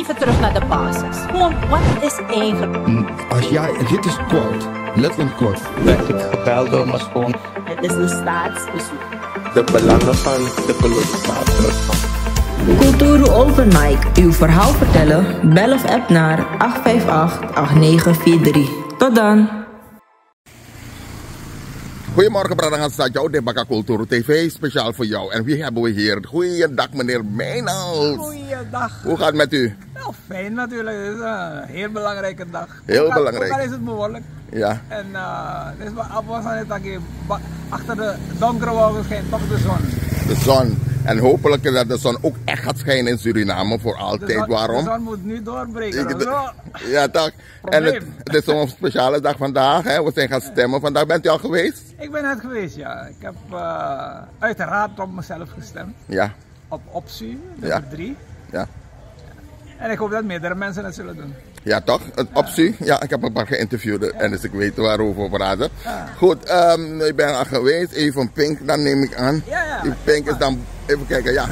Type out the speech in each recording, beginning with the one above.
even terug naar de basis. Gewoon, wat is eigenlijk? Als jij, dit is kort, letterlijk kort. Werd ik gebeld door mijn schoon. Het is een staatsbezoek. De belangen van de kolonisator. Kulturu Open Mic. Uw verhaal vertellen? Bel of app naar 858-8943. Tot dan. Goedemorgen, Bradangan Stadjo, de Baka Kulturu TV, speciaal voor jou. En wie hebben we hier? Goeiedag, meneer Meynals. Goeiedag. Hoe gaat het met u? Nou, fijn natuurlijk. Het is een heel belangrijke dag. Heel belangrijk. Ook al is het behoorlijk. Ja. En het is achter de donkere wolken schijnt toch de zon. De zon. En hopelijk dat de zon ook echt gaat schijnen in Suriname voor altijd. Waarom? De zon moet nu doorbreken. Ja, toch. En het is zo'n speciale dag vandaag. Hè? We zijn gaan stemmen. Vandaag bent u al geweest? Ik ben net geweest, ja. Ik heb uiteraard op mezelf gestemd. Ja. Op optie, nummer 3. Ja. En ik hoop dat meerdere mensen het zullen doen. Ja, toch? Een optie? Ja, ik heb een paar geïnterviewd en dus ik weet waarover we praten. Goed, ik ben al geweest. Even Pink, dan neem ik aan. Ja. Pink is dan, even kijken, ja,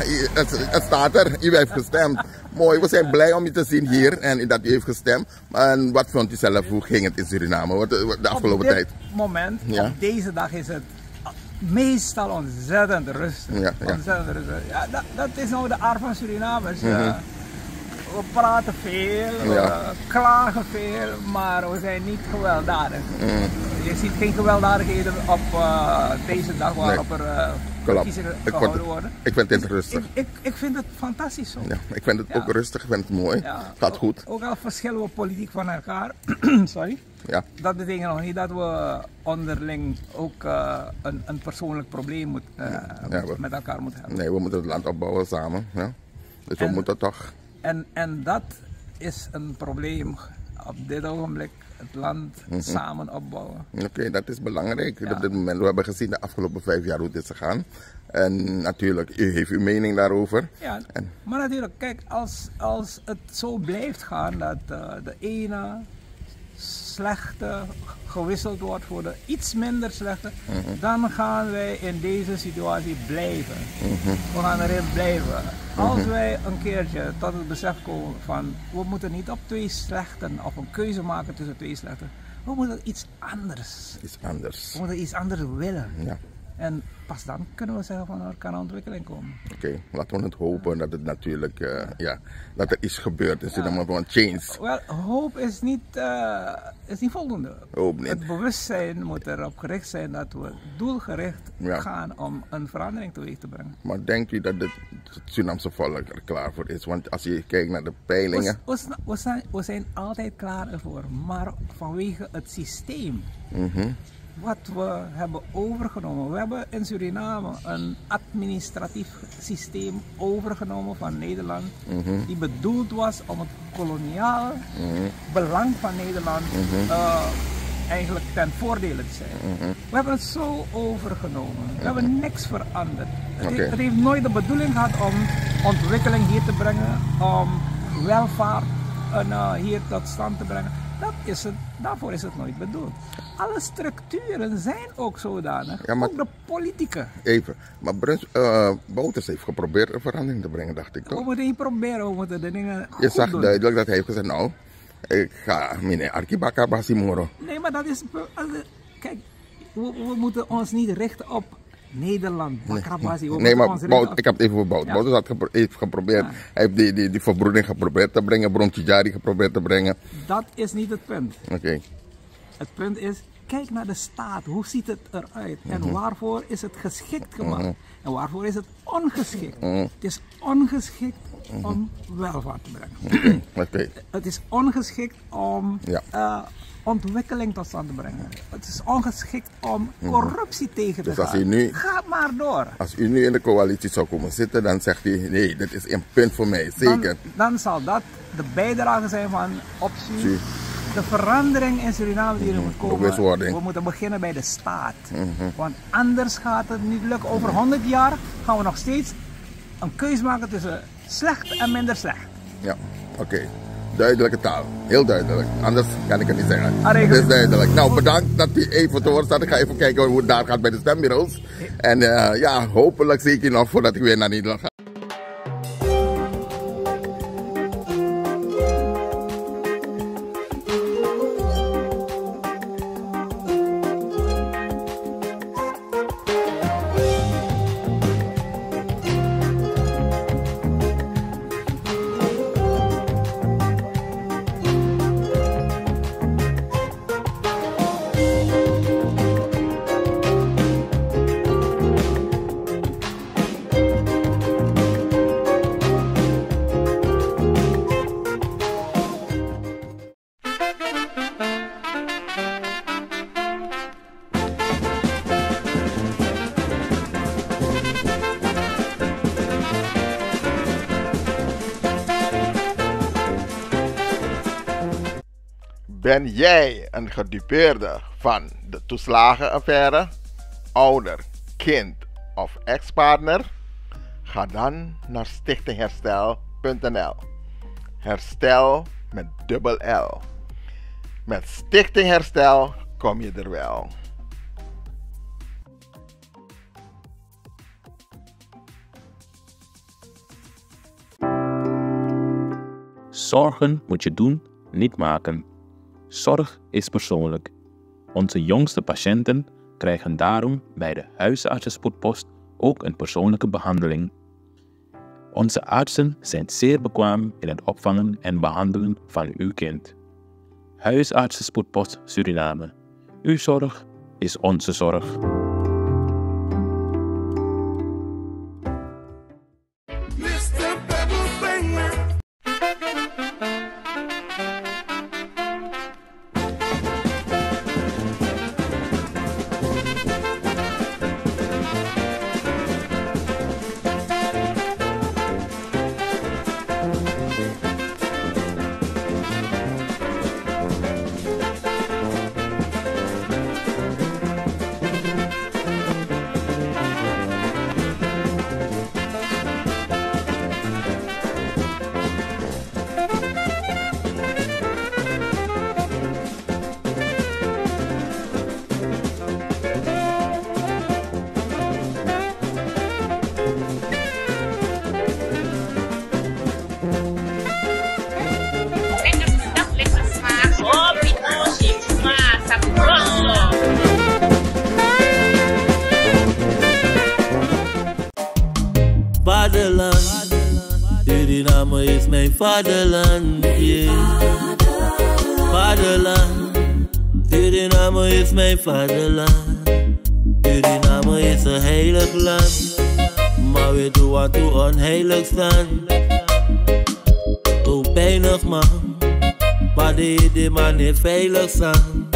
het staat er. U heeft gestemd. Mooi, we zijn blij om je te zien hier en dat u heeft gestemd. En wat vond u zelf, hoe ging het in Suriname de afgelopen tijd? Op dit moment, Ja. op deze dag is het meestal ontzettend rustig. Ja. Ontzettend rustig. Ja, dat is nou de aard van Surinamers. We praten veel, we klagen veel, maar we zijn niet gewelddadig. Je ziet geen gewelddadigheden op deze dag waarop er verkiezingen gehouden worden. Ik vind het rustig. Ik vind het fantastisch zo. Ja, ik vind het ook rustig, ik vind het mooi. Ja. Gaat goed. Ook al verschillen we politiek van elkaar, sorry. Ja. Dat betekent nog niet dat we onderling ook een persoonlijk probleem met elkaar moeten hebben. Nee, we moeten het land opbouwen samen. Ja. Dus we moeten toch. En dat is een probleem op dit ogenblik, het land samen opbouwen. Oké, dat is belangrijk op dit moment. We hebben gezien de afgelopen 5 jaar hoe dit is gegaan. En natuurlijk, u heeft uw mening daarover. Ja, maar natuurlijk, kijk, als het zo blijft gaan dat de ene slechte gewisseld wordt voor de iets minder slechte, dan gaan wij in deze situatie blijven. We gaan erin blijven. Als wij een keertje tot het besef komen van we moeten niet op 2 slechten of een keuze maken tussen 2 slechten, we moeten iets anders. Iets anders. We moeten iets anders willen. Ja. En pas dan kunnen we zeggen van er kan een ontwikkeling komen. Oké, laten we het hopen dat het natuurlijk, dat er iets gebeurt. Dus dan gewoon change. Wel, hoop is niet voldoende. Hoop niet. Het bewustzijn moet erop gericht zijn dat we doelgericht gaan om een verandering teweeg te brengen. Maar denkt u dat het Surinaamse volk er klaar voor is? Want als je kijkt naar de peilingen. We zijn altijd klaar ervoor, maar vanwege het systeem. Wat we hebben overgenomen. We hebben in Suriname een administratief systeem overgenomen van Nederland, die bedoeld was om het koloniaal belang van Nederland eigenlijk ten voordele te zijn. We hebben het zo overgenomen. We hebben niks veranderd. Het heeft nooit de bedoeling gehad om ontwikkeling hier te brengen, om welvaart hier tot stand te brengen. Daarvoor is het nooit bedoeld. Alle structuren zijn ook zodanig, ook de politieke. Even, maar Bouters heeft geprobeerd een verandering te brengen, dacht ik toch? We moeten niet proberen, we moeten de dingen goed Je zag doen. duidelijk dat hij heeft gezegd, nou, ik ga meneer Arkibaka Basimoro. Nee, maar dat is... Kijk, we moeten ons niet richten op Nederland, Bakrabasi. Nee, maar ik heb het even voor Bouters. Bouters heeft geprobeerd, hij heeft die verbroeding geprobeerd te brengen, Bromtjari geprobeerd te brengen. Dat is niet het punt. Oké. Het punt is, kijk naar de staat, hoe ziet het eruit en waarvoor is het geschikt gemaakt en waarvoor is het ongeschikt. Het is ongeschikt om welvaart te brengen. Het is ongeschikt om ontwikkeling tot stand te brengen. Het is ongeschikt om corruptie tegen te gaan. Ga maar door. Als u nu in de coalitie zou komen zitten, dan zegt u, nee, dit is een punt voor mij, zeker. Dan zal dat de bijdrage zijn van optie. De verandering in Suriname die er moet komen, we moeten beginnen bij de staat. Want anders gaat het niet lukken. Over 100 jaar gaan we nog steeds een keuze maken tussen slecht en minder slecht. Ja, oké. Duidelijke taal. Heel duidelijk. Anders kan ik het niet zeggen. Het is duidelijk. Nou, bedankt dat u even te woord staat. Ik ga even kijken hoe het daar gaat bij de stembureaus. En hopelijk zie ik je nog voordat ik weer naar Nederland ga. Ben jij een gedupeerde van de toeslagenaffaire, ouder, kind of ex-partner? Ga dan naar stichtingherstel.nl. Herstel met dubbel L. Met Stichting Herstel kom je er wel. Zorgen moet je doen, niet maken. Zorg is persoonlijk. Onze jongste patiënten krijgen daarom bij de huisartsenspoedpost ook een persoonlijke behandeling. Onze artsen zijn zeer bekwaam in het opvangen en behandelen van uw kind. Huisartsenspoedpost Suriname. Uw zorg is onze zorg. Vaderland, Suriname is mijn vaderland, yeah. Vaderland, Suriname is mijn vaderland. Suriname is een heilig land, maar we doen wat toe onheilig staan. Toen pijnig man, maar de man is veilig staan.